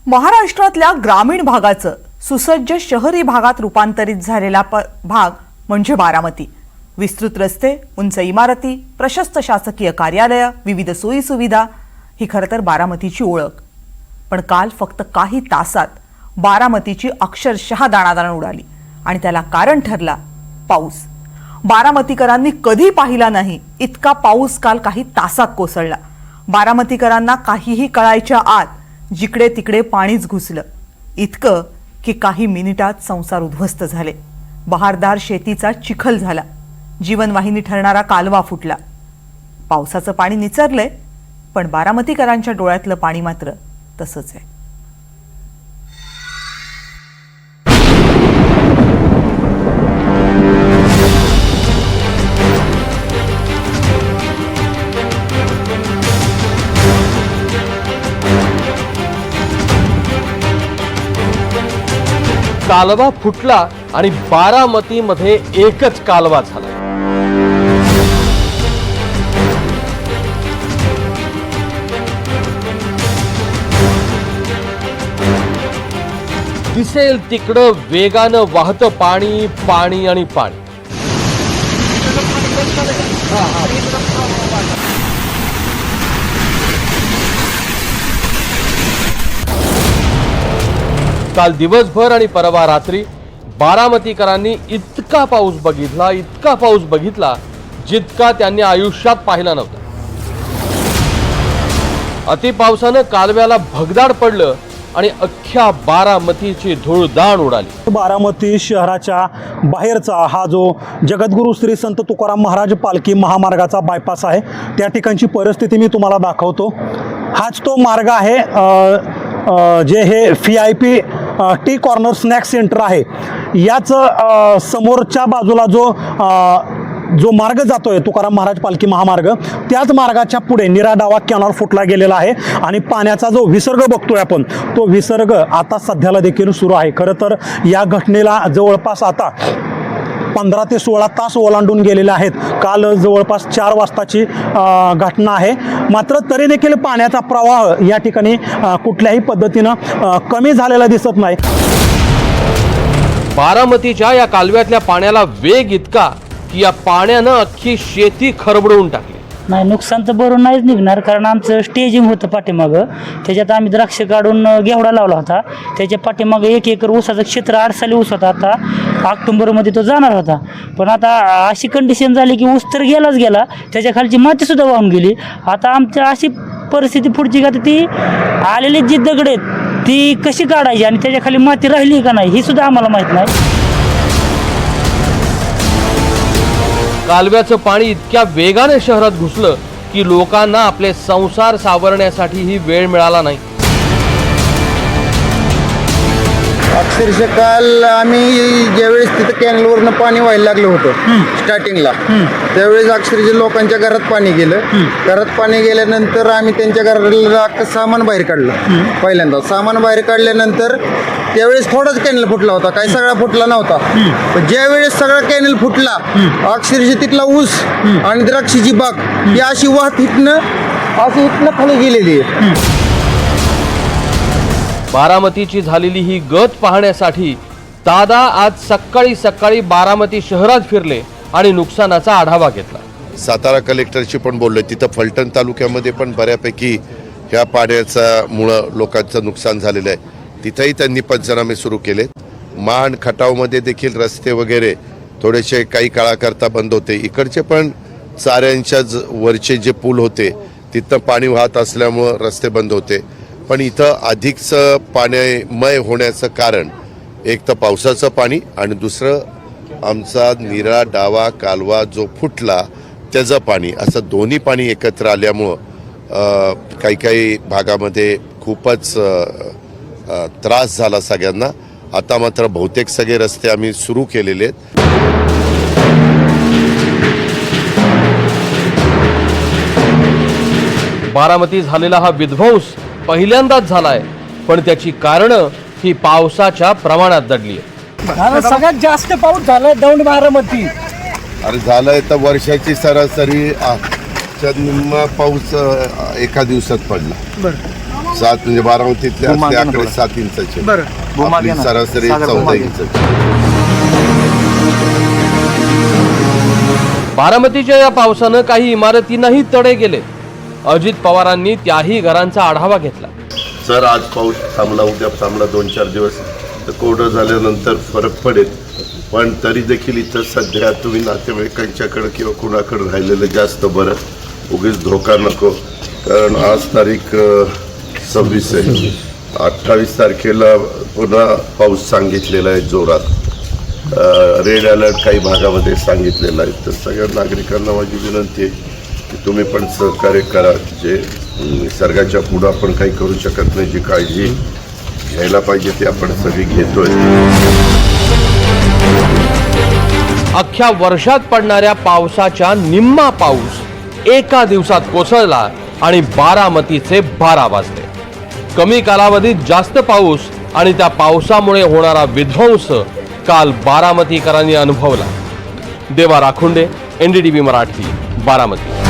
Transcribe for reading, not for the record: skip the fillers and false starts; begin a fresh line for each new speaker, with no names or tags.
महाराष्ट्रातल्या ग्रामीण भागाचं सुसज्ज शहरी भागात रूपांतरित झालेला भाग म्हणजे बारामती। विस्तृत रस्ते, उंच इमारती, प्रशस्त शासकीय कार्यालय, विविध सोयी सुविधा ही खरं तर बारामतीची ओळख। पण काल फक्त काही तासात बारामतीची अक्षरशः दाणादाण उडाली आणि त्याला कारण ठरला पाऊस। बारामतीकरांनी कधी पाहिला नाही इतका पाऊस काल काही तासात कोसळला। बारामतीकरांना काहीही कळायच्या आत जिकडे तिकडे पाणीच घुसलं, इतकं की काही मिनिटात संसार उद्ध्वस्त झाले। बहारदार शेतीचा चिखल झाला, जीवनवाहिनी ठरणारा कालवा फुटला। पावसाचं पाणी निचरलंय, पण बारामतीकरांच्या डोळ्यातलं पाणी मात्र तसंच आहे।
कालवा फुटला आणि बारामतीमध्ये एकच कालवा झाला। दिसेल तिकडं वेगानं वाहतं पाणी पाणी आणि पाणी। काल दिवसभर आणि परवा रात्री बारामतीकरांनी इतका पाऊस बघितला जितका त्यांनी आयुष्यात पाहिला नव्हता। अति पावसानं कालव्याला भगदाड पडलं आणि अख्ख्या बारामतीची धूळदाण उडाली।
बारामती शहराच्या बाहेरचा हा जो जगद्गुरू श्री संत तुकाराम महाराज पालखी महामार्गाचा बायपास आहे, त्या ठिकाणची परिस्थिती मी तुम्हाला दाखवतो। हाच तो मार्ग आहे जे हे VIP T corner snack centre आहे, याच समोरच्या बाजूला जो मार्ग जातोय तुकाराम महाराज पालखी महामार्ग, त्याच मार्गाच्या पुढे निराडावा कॅनॉल फुटला गेलेला आहे आणि पाण्याचा जो विसर्ग बघतोय आपण, तो विसर्ग आता सध्याला देखील सुरू आहे। खरं तर या घटनेला जवळपास आता 15 ते 16 तास ओलांडून गेलेले आहेत। काल जवळपास 4 वाजताची घटना आहे, मात्र तरी देखील पाण्याचा प्रवाह या ठिकाणी कुठल्याही पद्धतीनं कमी झालेला दिसत नाही।
बारामतीच्या या कालव्यातल्या पाण्याला वेग इतका की या पाण्यानं अख्खी शेती खरबडवून टाकली।
नाही, नुकसान तर भरून नाहीच निघणार, कारण आमचं स्टेजिंग होतं पाठीमागं, त्याच्यात आम्ही द्राक्ष काढून घेवडा लावला होता। त्याच्या पाठीमागं 1 एकर ऊसाचं क्षेत्र 8 साली ऊस होता, आता ऑक्टोबरमध्ये तो जाणार होता। पण आता अशी कंडिशन झाली की ऊस तर गेला, त्याच्या खालची मातीसुद्धा वाहून गेली। आता आमच्या अशी परिस्थिती पुढची का, ती आलेली जी दगड आहेत ती कशी काढायची आणि त्याच्या खाली माती राहिली का नाही ही सुद्धा आम्हाला माहीत नाही।
कालव्याचं पाणी इतक्या वेगाने शहरात घुसलं की लोकांना आपले संसार सावरण्यासाठीही वेळ मिळाला नाही।
अक्षरशः काल आम्ही ज्यावेळेस तिथं कॅनलवरनं पाणी व्हायला लागलं होतं स्टार्टिंगला, त्यावेळेस अक्षरशः लोकांच्या घरात पाणी गेलं। घरात पाणी गेल्यानंतर आम्ही त्यांच्या घराला सामान बाहेर काढलं। पहिल्यांदा सामान बाहेर काढल्यानंतर त्यावेळेस थोडाच कॅनल फुटला होता, काही सगळा फुटला नव्हता। पण ज्यावेळेस सगळा कॅनल फुटला, अक्षरशः तिथला ऊस आणि द्राक्षीची बाग ही अशी वाहत इथनं खाली गेलेली आहे।
बारामतीची झालेली ही गत पाहण्यासाठी दादा आज सकाळी बारामती शहरात फिरले आणि नुकसानाचा आढावा घेतला।
सातारा कलेक्टरशी पण बोलले, तिथं फलटण तालुक्यामध्ये पण बऱ्यापैकी ह्या पाण्यामुळं लोकांचं नुकसान झालेलं आहे, तिथंही त्यांनी पंचनामे सुरू केले। मान खटावमध्ये देखील रस्ते वगैरे थोडेसे काही काळाकरता बंद होते। इकडचे पण चाऱ्यांच्या वरचे जे पूल होते तिथं पाणी वाहत असल्यामुळं रस्ते बंद होते। पण इथं अधिकचं पाण्यामय होण्याचं कारण एक तर पावसाचं पाणी आणि दुसरं आमचा निरा डावा कालवा जो फुटला त्याचं पाणी, असं दोन्ही पाणी एकत्र आल्यामुळं काही भागामध्ये खूपच त्रास झाला सगळ्यांना। आता मात्र बहुतेक सगळे रस्ते आम्ही सुरू केलेले आहेत।
बारामती झालेला हा विध्वंस पहिल्यांदाच झालाय, पण त्याची कारणं ही पावसाच्या प्रमाणात दडली आहे।
सगळ्यात जास्त पाऊस झालाय दौंड बारामती।
अरे झालंय तर वर्षाची सरासरी निम्मा पाऊस एका दिवसात पडला। 7 म्हणजे बारामतीतले असले आकडे 7 इंचाचे. आपली सरासरी 14 इंचाची.
बारामतीच्या या पावसानं काही इमारतींनाही तडे गेले. अजित पवारांनी त्याही घरांचा आढावा घेतला.
जर आज पाऊस थांबला, उद्या थांबला 2-4 दिवस तर कोरडं झाल्यानंतर फरक पडेल. पण तरी देखील इथं सध्या तुम्ही नातेवाईकांच्याकडे किंवा कुणाकडे राहिलेलं जास्त बरं. उगीच धोका नको. कारण आज तारीख 26 आहे. 28 तारखेला पुन्हा पाऊस सांगितलेला आहे जोरात. रेड अलर्ट काही भागामध्ये सांगितलेला आहे. तर सगळ्या नागरिकांना माझी विनंती आहे की तुम्ही पण सहकार्य करा. जे निसर्गाच्या पुढं आपण काही करू शकत नाही, जी काळजी घ्यायला पाहिजे ती आपण सगळी घेतोय.
अख्ख्या वर्षात पडणाऱ्या पावसाच्या निम्मा पाऊस एका दिवसात कोसळला आणि बारामतीचे 12 वाजले. कमी कालावधीत जास्त पाऊस आणि त्या पावसामुळे होणारा विध्वंस काल बारामतीकरांनी अनुभवला. देवा राखुंडे, NDTV मराठी, बारामती.